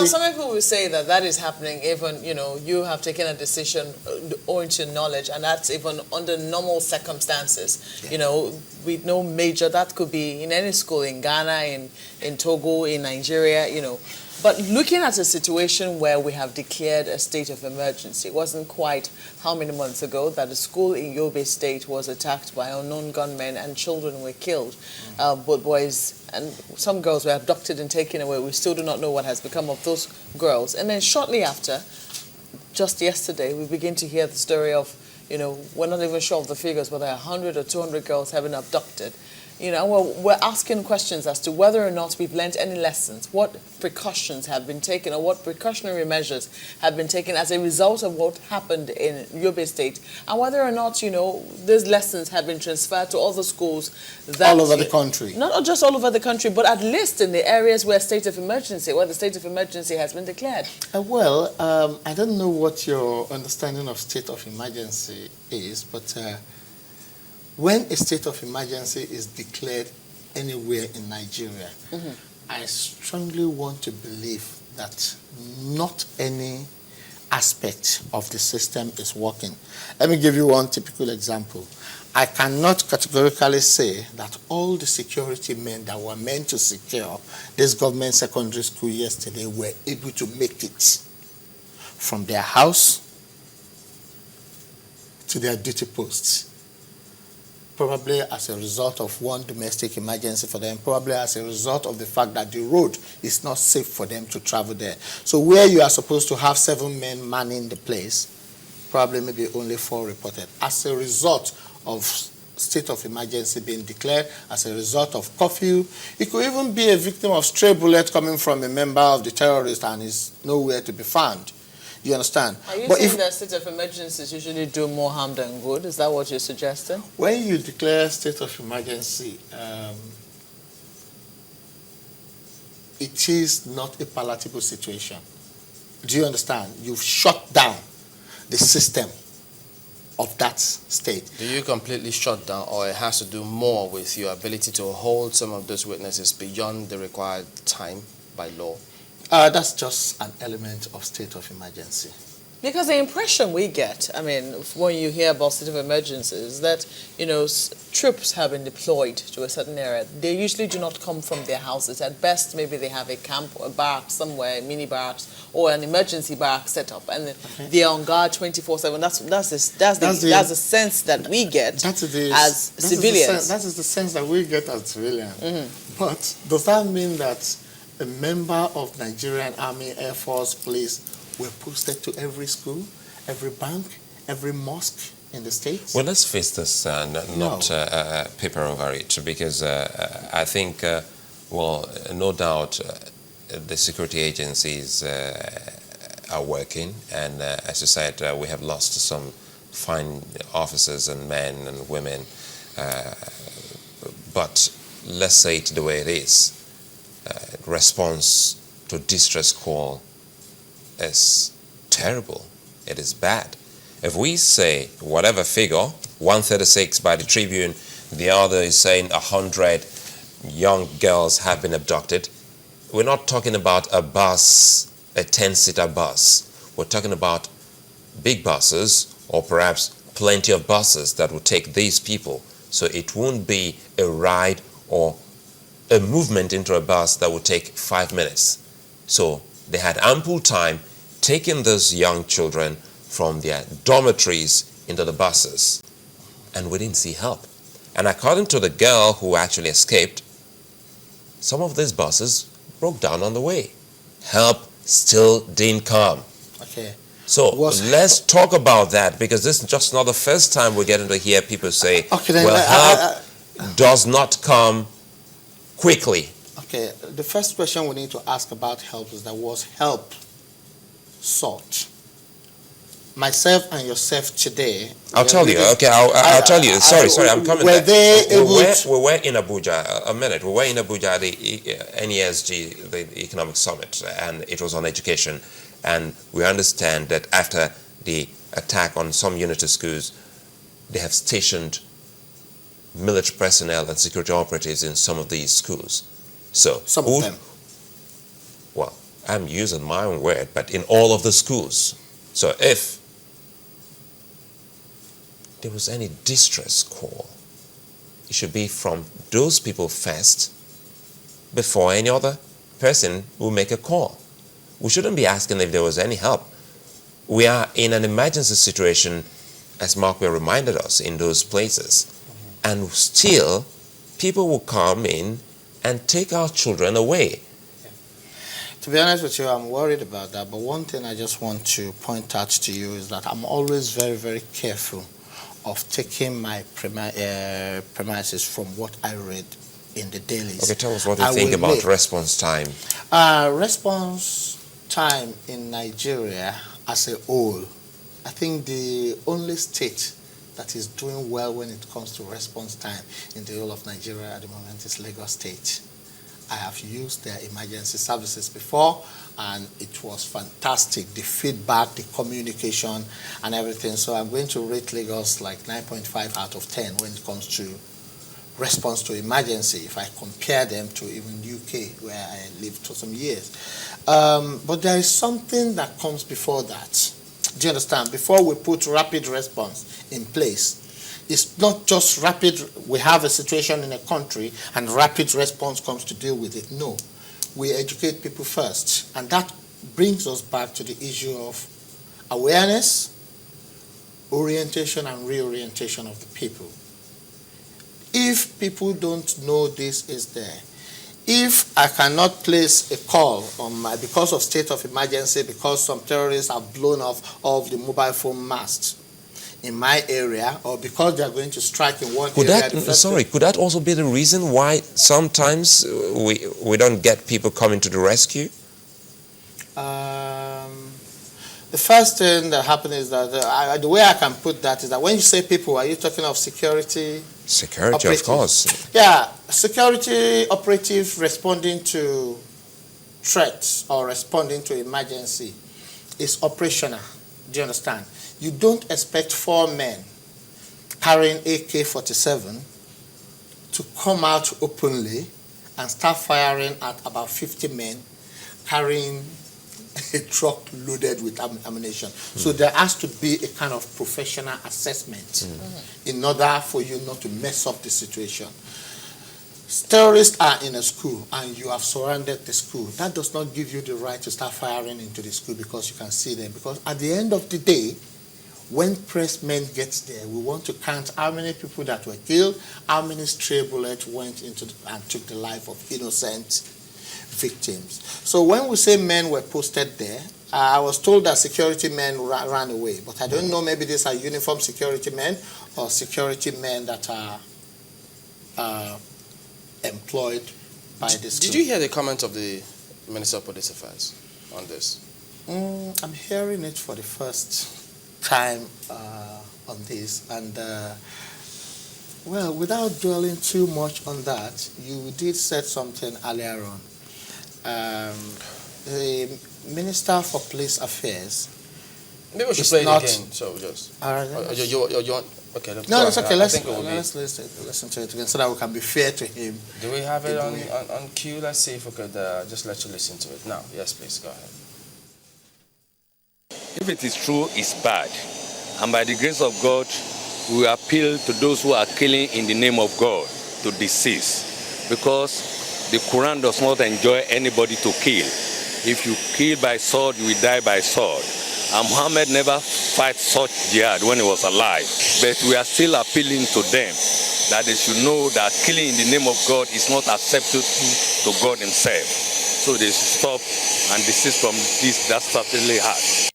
Now, some people will say that that is happening even, you have taken a decision owing to knowledge, and that's even under normal circumstances. Yeah. With no major, that could be in any school, in Ghana, in Togo, in Nigeria, But looking at a situation where we have declared a state of emergency, it wasn't quite how many months ago that a school in Yobe State was attacked by unknown gunmen and children were killed. Both boys and some girls were abducted and taken away. We still do not know what has become of those girls. And then shortly after, just yesterday, we begin to hear the story of, we're not even sure of the figures, whether 100 or 200 girls have been abducted. We're asking questions as to whether or not we've learned any lessons, what precautions have been taken, or what precautionary measures have been taken as a result of what happened in Yobe State, and whether or not, those lessons have been transferred to other schools all over the country. Not just all over the country, but at least in the areas where the state of emergency has been declared. I don't know what your understanding of state of emergency is, but when a state of emergency is declared anywhere in Nigeria, I strongly want to believe that not any aspect of the system is working. Let me give you one typical example. I cannot categorically say that all the security men that were meant to secure this government secondary school yesterday were able to make it from their house to their duty posts. Probably as a result of one domestic emergency for them, probably as a result of the fact that the road is not safe for them to travel there. So where you are supposed to have 7 men manning the place, probably maybe only 4 reported. As a result of state of emergency being declared, as a result of curfew, it could even be a victim of stray bullet coming from a member of the terrorists and is nowhere to be found. You understand? Are you saying that state of emergencies usually do more harm than good? Is that what you're suggesting? When you declare state of emergency, it is not a palatable situation. Do you understand? You've shut down the system of that state. Do you completely shut down, or it has to do more with your ability to hold some of those witnesses beyond the required time by law? That's just an element of state of emergency. Because the impression we get, when you hear about state of emergency, is that, troops have been deployed to a certain area. They usually do not come from their houses. At best, maybe they have a camp or a barrack somewhere, a mini barracks, or an emergency barrack set up, and they're on guard 24/7. That's the sense that we get as civilians. That is the sense that we get as civilians. But does that mean that a member of Nigerian Army, Air Force, Police were posted to every school, every bank, every mosque in the States? Well, let's face this and not paper over it, because I think, no doubt the security agencies are working, and as you said, we have lost some fine officers and men and women, but let's say it the way it is. Response to distress call is terrible. It is bad. If we say whatever figure, 136 by the Tribune, the other is saying 100 young girls have been abducted, we're not talking about a bus, a 10-seater bus. We're talking about big buses, or perhaps plenty of buses that will take these people. So it won't be a ride or a movement into a bus that would take 5 minutes. So they had ample time taking those young children from their dormitories into the buses, and we didn't see help. And according to the girl who actually escaped, some of these buses broke down on the way. Help still didn't come. Okay. So let's talk about that, because this is just not the first time we're getting to hear people say, help does not come quickly. Okay, the first question we need to ask about help is that, was help sought? Myself and yourself today. I'll tell you. Okay, I'll tell you. Sorry, I'm coming back. We were in Abuja, a minute. We were in Abuja at the NESG, the Economic Summit, and it was on education. And we understand that after the attack on some unity schools, they have stationed military personnel and security operatives in some of these schools. So some of them. Well, I'm using my own word, but in all of the schools. So if there was any distress call, it should be from those people first before any other person will make a call. We shouldn't be asking if there was any help. We are in an emergency situation, as Mark will reminded us, in those places. And still, people will come in and take our children away. To be honest with you, I'm worried about that. But one thing I just want to point out to you is that I'm always very, very careful of taking my premises from what I read in the dailies. Okay, tell us what you think about response time. Response time in Nigeria as a whole, I think the only state that is doing well when it comes to response time in the whole of Nigeria at the moment is Lagos State. I have used their emergency services before, and it was fantastic. The feedback, the communication, and everything. So I'm going to rate Lagos like 9.5 out of 10 when it comes to response to emergency, if I compare them to even UK, where I lived for some years. But there is something that comes before that. Do you understand? Before we put rapid response in place, it's not just rapid, we have a situation in a country and rapid response comes to deal with it. No, we educate people first. And that brings us back to the issue of awareness, orientation and reorientation of the people. If people don't know this is there, if I cannot place a call on because of state of emergency, because some terrorists have blown off of the mobile phone masts in my area, or because they are going to strike in one area. Could that also be the reason why sometimes we don't get people coming to the rescue? The first thing that happens is that the way I can put that is that when you say people, are you talking of security? Security, operatives? Of course. Yeah, security operative responding to threats or responding to emergency is operational. Do you understand? You don't expect 4 men carrying AK-47 to come out openly and start firing at about 50 men carrying a truck loaded with ammunition. So there has to be a kind of professional assessment in order for you not to mess up the situation. Terrorists are in a school and you have surrounded the school. That does not give you the right to start firing into the school because you can see them. Because at the end of the day, when pressmen gets there, we want to count how many people that were killed, how many stray bullets went into and took the life of innocent victims. So when we say men were posted there, I was told that security men ran away, but I don't know, maybe these are uniformed security men or security men that are employed by this. Did you hear the comment of the Minister of Police Affairs on this? I'm hearing it for the first time on this, and well, without dwelling too much on that, you did say something earlier on. The Minister for Police Affairs. Maybe we should play it again. So just. You want? Okay. No, it's okay. Let's listen to it again so that we can be fair to him. Do we have it on cue? Let's see if we could just let you listen to it now. Yes, please go ahead. If it is true, it's bad. And by the grace of God, we appeal to those who are killing in the name of God to desist. Because the Quran does not enjoy anybody to kill. If you kill by sword, you will die by sword. And Muhammad never fought such jihad when he was alive. But we are still appealing to them that they should know that killing in the name of God is not acceptable to God himself. So they should stop and desist from this. That's certainly hard.